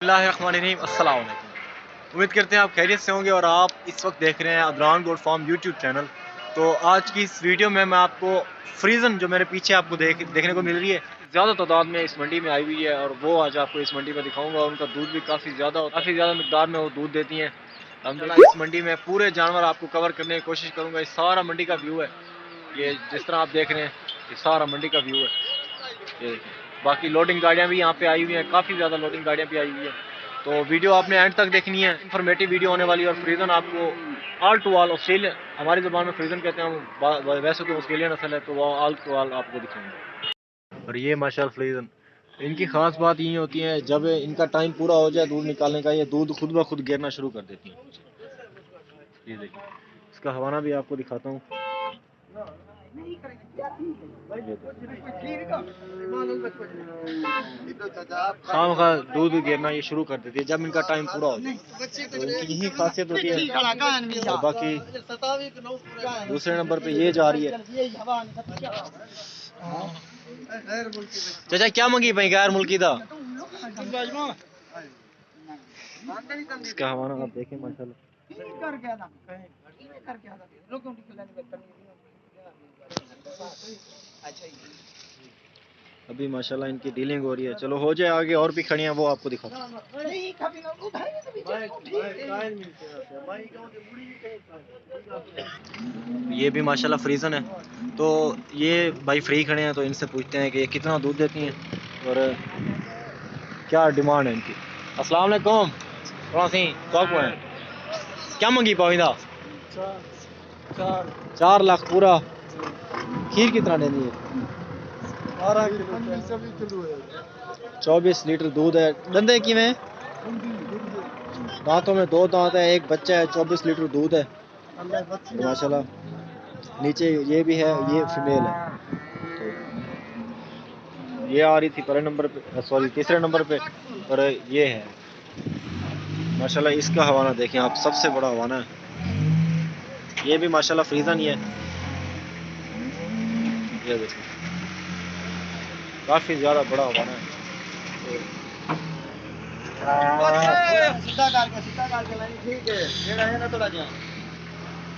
बिस्मिल्लाहिर्रहमानिर्रहीम, अस्सलाम वालेकुम। उम्मीद करते हैं आप खैरियत से होंगे और आप इस वक्त देख रहे हैं Adnan goat farm YouTube channel. तो आज की इस वीडियो में मैं आपको फ्रीज़न जो मेरे पीछे आपको देखने को मिल रही है, ज़्यादा तादाद में इस मंडी में आई हुई है और वो आज आपको इस मंडी में दिखाऊंगा। उनका दूध भी काफ़ी ज़्यादा मिकदार में वो दूध देती हैं। अल्हम्दुलिल्लाह इस मंडी में पूरे जानवर आपको कवर करने की कोशिश करूँगा। ये सारा मंडी का व्यू है, ये जिस तरह आप देख रहे हैं ये सारा मंडी का व्यू है। ये बाकी लोडिंग गाड़ियाँ भी यहाँ पे आई हुई हैं, काफ़ी ज़्यादा लोडिंग गाड़ियाँ भी आई हुई हैं। तो वीडियो आपने एंड तक देखनी है, इन्फॉर्मेटिव वीडियो होने वाली है। और फ्रीज़न आपको ऑल टू ऑल ऑस्ट्रेलिया, हमारी ज़बान में फ्रीज़न कहते हैं, वैसे तो ऑस्ट्रेलिया नस्ल है, तो वो ऑल टू ऑल आपको दिखाएंगे। और ये माशाल्लाह फ्रीज़न, इनकी ख़ास बात यही होती है, जब इनका टाइम पूरा हो जाए दूध निकालने का, ये दूध खुद ब खुद गिरना शुरू कर देती हैं। ये देखिए, इसका हवाना भी आपको दिखाता हूँ। खामखा दूध गिरना ये शुरू कर देती है जब इनका टाइम पूरा हो जाए, तो इनकी यही खासियत होती है। और बाकी दूसरे नंबर पे ये जा रही है। चाचा क्या मंगी भाई गैर मुल्की था, इसका हवाना आप देखें माशाल्लाह। अभी माशाल्लाह इनकी डीलिंग हो रही है। चलो हो जाए आगे, और भी खड़ी हैं वो आपको दिखाता हूं। ये भी माशाल्लाह फ्रीज़न है। तो ये भाई फ्री खड़े हैं, तो इनसे पूछते हैं कि ये कितना दूध देती हैं और क्या डिमांड है इनकी। अस्सलाम वालेकुम, थोड़ा सी कौन है क्या मंगी पाविंदा? 4 लाख पूरा। खीर कितना देनी है? 24 लीटर दूध है। दंदे की में दांतों में 2 दांत है, एक बच्चा है, 24 लीटर दूध है माशाल्लाह। नीचे ये भी है, ये फीमेल है। तो ये आ रही थी पहले नंबर पे, सॉरी तीसरे नंबर पे, और ये है माशाल्लाह। इसका हवाना देखें आप, सबसे बड़ा हवाना है। ये भी माशाल्लाह फ्रीज़न ही है। ये देखिए काफी ज्यादा बड़ा हवाना है।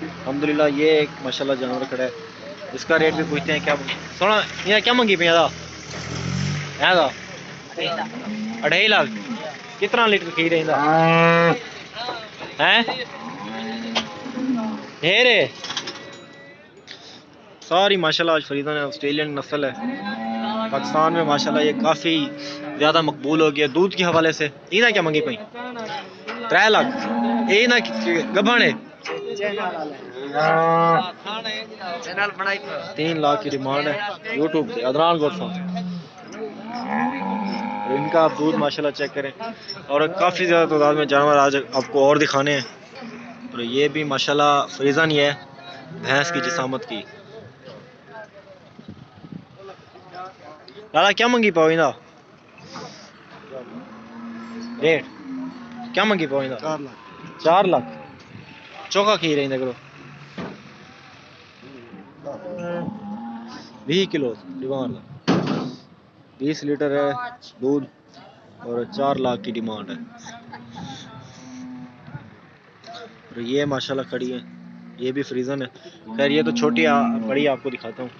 अल्हम्दुलिल्लाह ये एक माशाल्लाह जानवर खड़ा है। इसका रेट भी पूछते हैं। क्या सोना ये क्या मंगी पे यादा 2.5 लाख। कितना लीटर खीर है ढेर है सारी माशाल्लाह। आज फ्रीज़न है, ऑस्ट्रेलियन नस्ल है। पाकिस्तान में माशाल्लाह ये काफ़ी ज़्यादा मकबूल हो गया दूध के हवाले से। इना क्या मंगी पई 3 लाख। ये ना गभाने 3 लाख की डिमांड है यूट्यूब पे, अदनान गोट फार्म। इनका आप दूध माशाल्लाह चेक करें। और काफ़ी ज़्यादा तादाद में जानवर आज आपको और दिखाने हैं। और ये भी माशाल्लाह फ्रीज़न ही है, भैंस की जिसामत की। लाला क्या मंगी पाओ रेट क्या मंगी पाओ 4 लाख। चौका खी रही करो 20 किलो डिमांड, 20 लीटर है दूध और 4 लाख की डिमांड है। और ये माशाल्लाह खड़ी है, ये भी फ्रीज़न है। खैर ये तो छोटी बड़ी आपको दिखाता हूँ।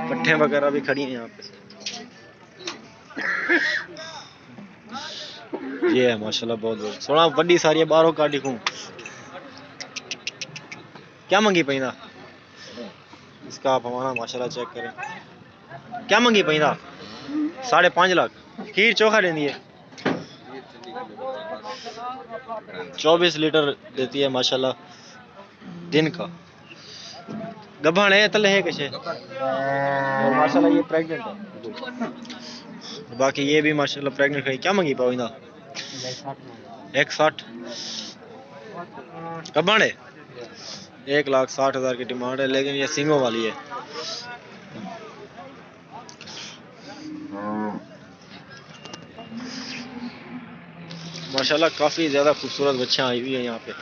पट्ठे वगैरह भी खड़ी हैं यहाँ पे। ये है माशाल्लाह बहुत बड़ी, सोना बड़ी सारी है, बारों का दिखूं। क्या मंगी पैदा इसका आप हमारा माशाल्लाह चेक करें। क्या मंगी पैदा 5.5 लाख। खीर चोखा देती है, 24 लीटर देती है माशाल्लाह दिन का। गभान है तले है कैसे, और माशाल्लाह ये प्रेग्नेंट है। बाकी ये भी माशाल्लाह प्रेग्नेंट है। क्या मंगी पाओ 1.60। गभान है 1,60,000 की डिमांड है, लेकिन ये सिंगों वाली है। माशाल्लाह काफी ज्यादा खूबसूरत बच्चियां आई हुई है यहाँ पे।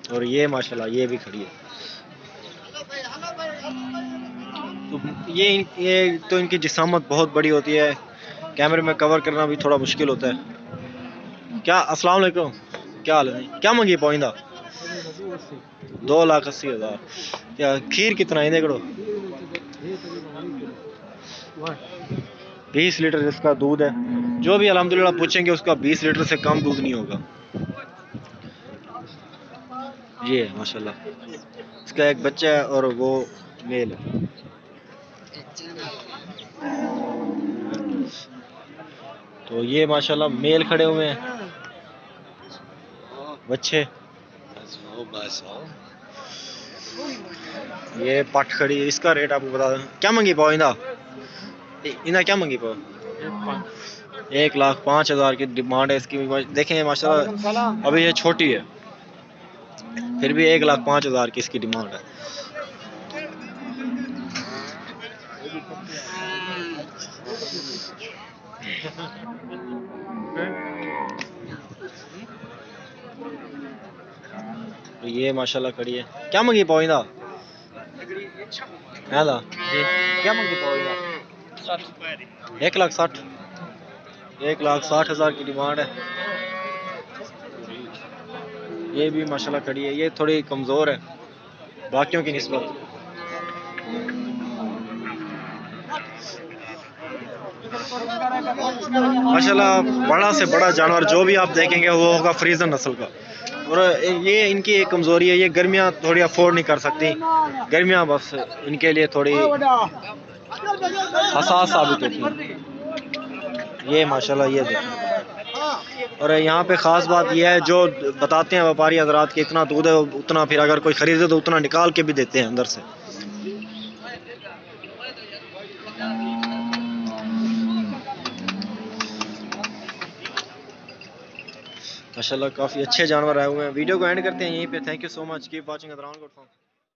और ये माशाल्लाह ये भी खड़ी है। तो ये तो इनकी जिसामत बहुत बड़ी होती है, कैमरे में कवर करना भी थोड़ा मुश्किल होता है। क्या अस्सलाम वालेकुम, क्या हाल है? क्या मंगी पौइंदा? 2,80,000। क्या खीर कितना है देखो? 20 लीटर इसका दूध है। जो भी अल्हम्दुलिल्लाह पूछेंगे उसका 20 लीटर से कम दूध नहीं होगा। ये है माशाल्लाह, इसका एक बच्चा है और वो मेल है। तो ये माशाल्लाह मेल खड़े हुए हैं बच्चे। ये पट खड़ी है, इसका रेट आपको बता दें। क्या मंगी पाओ इंदा? इंदा क्या मंगी पाओ? 1,05,000 की डिमांड है इसकी। देखें माशाल्लाह अभी ये छोटी है, फिर भी 1,05,000 की इसकी डिमांड है। तो ये माशाल्लाह खड़ी है। क्या मंगी पाओ इंदा? क्या मंगी पाओ इंदा? 1,60,000। 1,60,000 की डिमांड है। ये भी माशाल्लाह खड़ी है, ये थोड़ी कमज़ोर है बाकियों की निस्बत। माशाल्लाह बड़ा से बड़ा जानवर जो भी आप देखेंगे वो होगा फ्रीजन नस्ल का। और ये इनकी एक कमज़ोरी है, ये गर्मियाँ थोड़ी अफोर्ड नहीं कर सकती। गर्मियाँ बस इनके लिए थोड़ी हसास साबित होती है। ये माशाल्लाह ये देखें। और यहाँ पे ख़ास बात यह है, जो बताते हैं व्यापारी हजरात के इतना दूध है उतना फिर अगर कोई ख़रीदे तो उतना निकाल के भी देते हैं अंदर से। माशाल्लाह काफ़ी अच्छे जानवर आए हुए हैं। वीडियो को एंड करते हैं यहीं पे। Thank you so much, keep watching अदरान गुड फॉर्म।